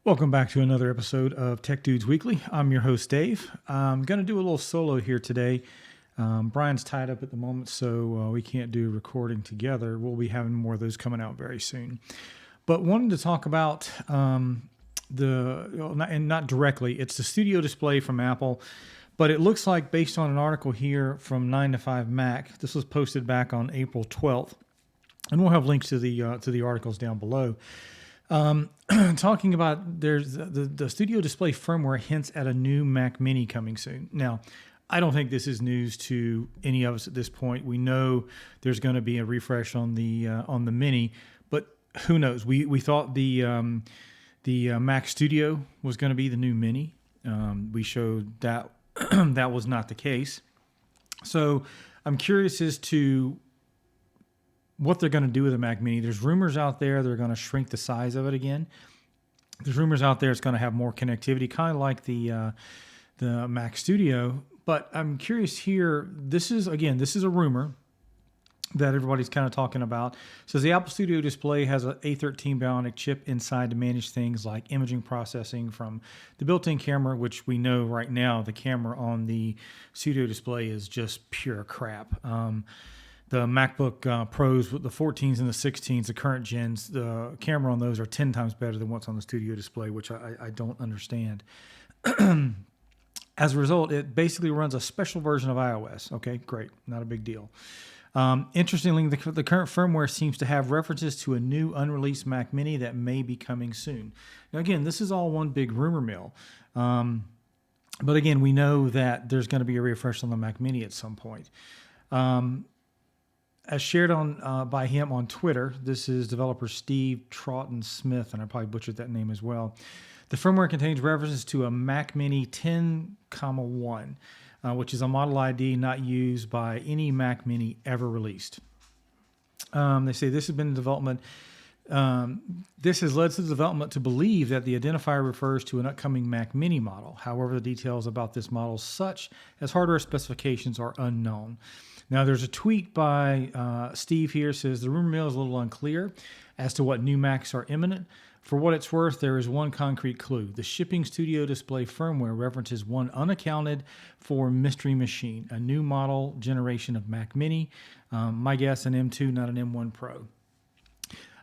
Welcome back to another episode of Tech Dudes Weekly. I'm your host, Dave. I'm going to do a little solo here today. Brian's tied up at the moment, so we can't do recording together. We'll be having more of those coming out very soon. But wanted to talk about not directly, it's the Studio Display from Apple. But it looks like, based on an article here from 9 to 5 Mac, this was posted back on April 12th. And we'll have links to the articles down below. Talking about there's the Studio Display firmware hints at a new Mac Mini coming soon. Now, I don't think this is news to any of us at this point. We know there's going to be a refresh on the Mini, but who knows? We thought the Mac Studio was going to be the new Mini. We showed that that was not the case. So I'm curious as to what they're going to do with the Mac Mini. There's rumors out there they're going to shrink the size of it again. There's rumors out there it's going to have more connectivity, kind of like the Mac Studio. But I'm curious here. This is a rumor that everybody's kind of talking about. It says the Apple Studio Display has an A13 Bionic chip inside to manage things like imaging processing from the built-in camera, which we know right now the camera on the Studio Display is just pure crap. The MacBook Pros with the 14s and the 16s, the current gens, the camera on those are 10 times better than what's on the Studio Display, which I don't understand. As a result, it basically runs a special version of iOS. Okay, great. Not a big deal. Interestingly, the current firmware seems to have references to a new unreleased Mac Mini that may be coming soon. Now, again, this is all one big rumor mill. But again, we know that there's going to be a refresh on the Mac Mini at some point. As shared by him on Twitter, this is developer Steve Troughton Smith, and I probably butchered that name as well. The firmware contains references to a Mac Mini 10,1, which is a model ID not used by any Mac Mini ever released. They say this has been in development. This has led to the development to believe that the identifier refers to an upcoming Mac Mini model. However, the details about this model, such as hardware specifications, are unknown. Now, there's a tweet by Steve here, says the rumor mill is a little unclear as to what new Macs are imminent. For what it's worth, there is one concrete clue. The shipping Studio Display firmware references one unaccounted for mystery machine, a new model generation of Mac Mini. My guess, an M2, not an M1 Pro.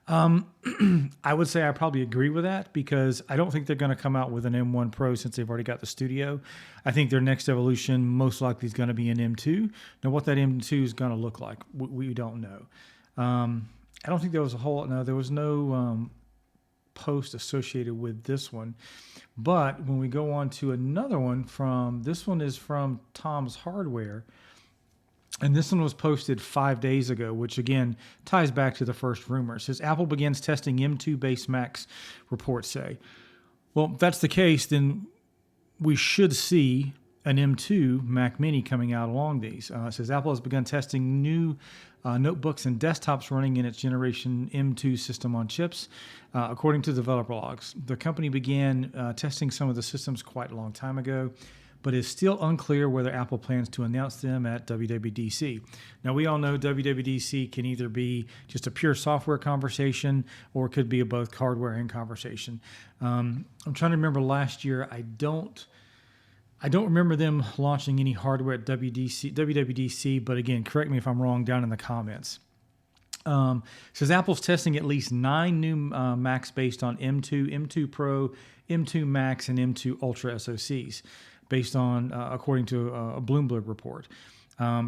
I would say I probably agree with that because I don't think they're going to come out with an M1 Pro since they've already got the Studio. I think their next evolution most likely is going to be an M2. Now, what that M2 is going to look like, we don't know. I don't think there was no post associated with this one. But when we go on to another one this one is from Tom's Hardware. And this one was posted 5 days ago, which again ties back to the first rumor. It says Apple begins testing M2-based Macs, reports say. Well, if that's the case, then we should see an M2 Mac Mini coming out along these. It says Apple has begun testing new notebooks and desktops running in its generation M2 system on chips, according to developer logs. The company began testing some of the systems quite a long time ago, but it's still unclear whether Apple plans to announce them at WWDC. Now, we all know WWDC can either be just a pure software conversation or it could be a both hardware and conversation. I'm trying to remember last year. I don't remember them launching any hardware at WWDC, but again, correct me if I'm wrong down in the comments. Says Apple's testing at least 9 new Macs based on M2, M2 Pro, M2 Max, and M2 Ultra SoCs. Based on, according to a Bloomberg report.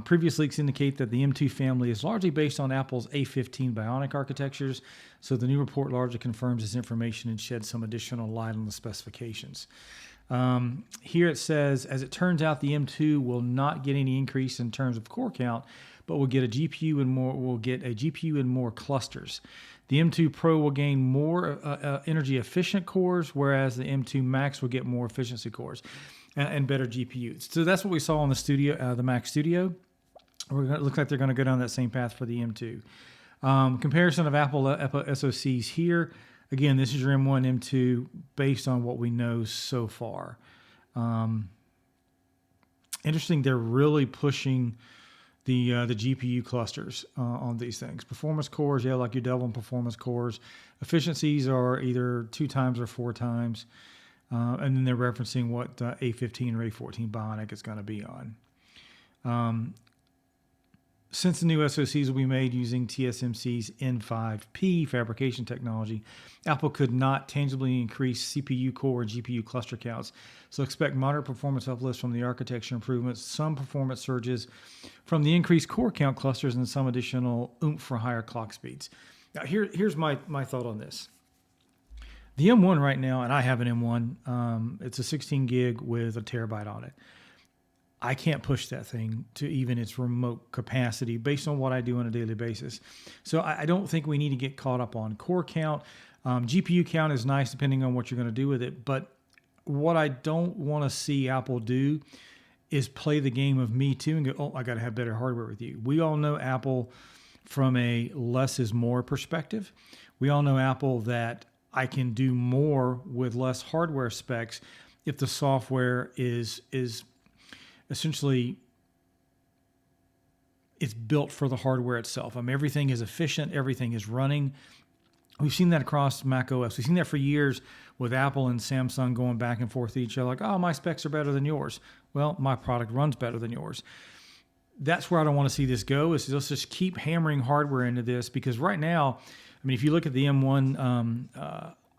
Previous leaks indicate that the M2 family is largely based on Apple's A15 Bionic architectures, so the new report largely confirms this information and sheds some additional light on the specifications. Here it says, as it turns out, the M2 will not get any increase in terms of core count, but will get a GPU and more clusters. The M2 Pro will gain more energy efficient cores, whereas the M2 Max will get more efficiency cores and better GPUs. So that's what we saw on the Mac Studio. It looks like they're going to go down that same path for the M2. Comparison of Apple SoCs here. Again, this is your M1, M2 based on what we know so far. Interesting, they're really pushing the GPU clusters on these things. Performance cores, yeah, like your Dell One performance cores. Efficiencies are either 2 times or 4 times. And then they're referencing what A15 or A14 Bionic is going to be on. Since the new SoCs will be made using TSMC's N5P fabrication technology, Apple could not tangibly increase CPU core and GPU cluster counts. So expect moderate performance uplifts from the architecture improvements, some performance surges from the increased core count clusters, and some additional oomph for higher clock speeds. Now, here's my thought on this. The M1 right now, and I have an M1, it's a 16 gig with a terabyte on it. I can't push that thing to even its remote capacity based on what I do on a daily basis. So I don't think we need to get caught up on core count. GPU count is nice depending on what you're going to do with it. But what I don't want to see Apple do is play the game of me too and go, oh, I got to have better hardware with you. We all know Apple from a less is more perspective. We all know Apple that I can do more with less hardware specs if the software is essentially, it's built for the hardware itself. I mean, everything is efficient, everything is running. We've seen that across Mac OS. We've seen that for years with Apple and Samsung going back and forth with each other, like, oh, my specs are better than yours. Well, my product runs better than yours. That's where I don't want to see this go, is let's just keep hammering hardware into this, because right now, I mean, if you look at the M1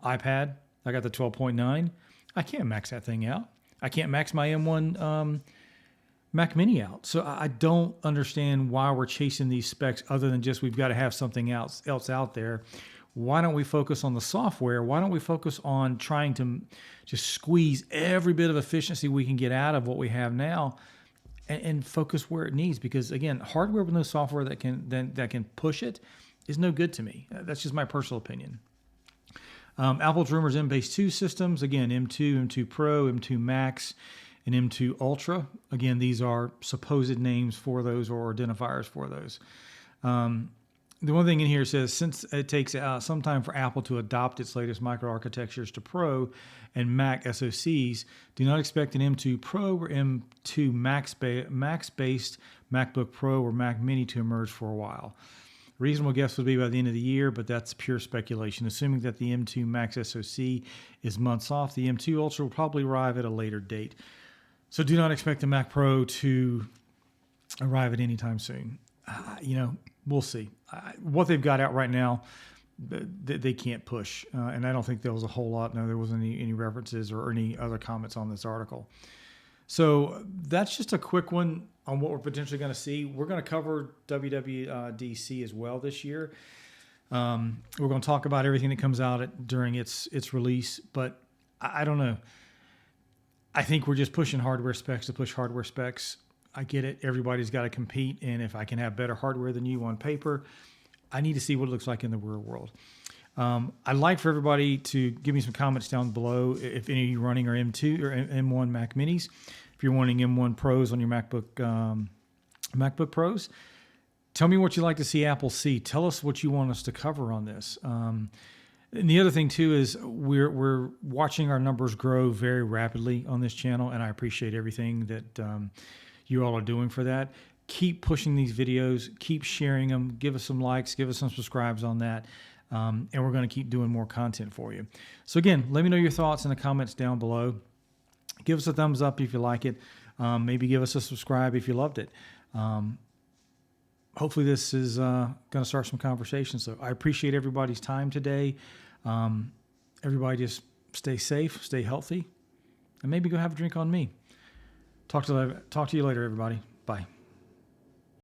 iPad, I got the 12.9. I can't max that thing out. I can't max my M1 Mac Mini out. So I don't understand why we're chasing these specs other than just we've got to have something else out there. Why don't we focus on the software? Why don't we focus on trying to just squeeze every bit of efficiency we can get out of what we have now and focus where it needs? Because again, hardware with no software that can push it is no good to me. That's just my personal opinion. Apple's rumors M-Base 2 systems, again, M2, M2 Pro, M2 Max, and M2 Ultra. Again, these are supposed names for those or identifiers for those. The one thing in here says, since it takes some time for Apple to adopt its latest microarchitectures to Pro and Mac SoCs, do not expect an M2 Pro or M2 Max-based MacBook Pro or Mac Mini to emerge for a while. Reasonable guess would be by the end of the year, but that's pure speculation. Assuming that the M2 Max SoC is months off, the M2 Ultra will probably arrive at a later date. So do not expect the Mac Pro to arrive at any time soon. We'll see. What they've got out right now, they can't push. And I don't think there was a whole lot. No, there wasn't any references or any other comments on this article. So that's just a quick one on what we're potentially going to see. We're going to cover WWDC as well this year. We're going to talk about everything that comes out during its release. But I don't know. I think we're just pushing hardware specs to push hardware specs. I get it. Everybody's got to compete. And if I can have better hardware than you on paper, I need to see what it looks like in the real world. I'd like for everybody to give me some comments down below if any of you running are M2 or M1 Mac Minis. If you're wanting M1 Pros on your MacBook Pros, tell me what you'd like to see Apple see. Tell us what you want us to cover on this. And the other thing too is we're watching our numbers grow very rapidly on this channel, and I appreciate everything that you all are doing for that. Keep pushing these videos, keep sharing them, give us some likes, give us some subscribes on that, and we're going to keep doing more content for you. So again, let me know your thoughts in the comments down below. Give us a thumbs up if you like it. Maybe give us a subscribe if you loved it. Hopefully this is going to start some conversation. So I appreciate everybody's time today. Everybody just stay safe, stay healthy, and maybe go have a drink on me. Talk to you later, everybody. Bye.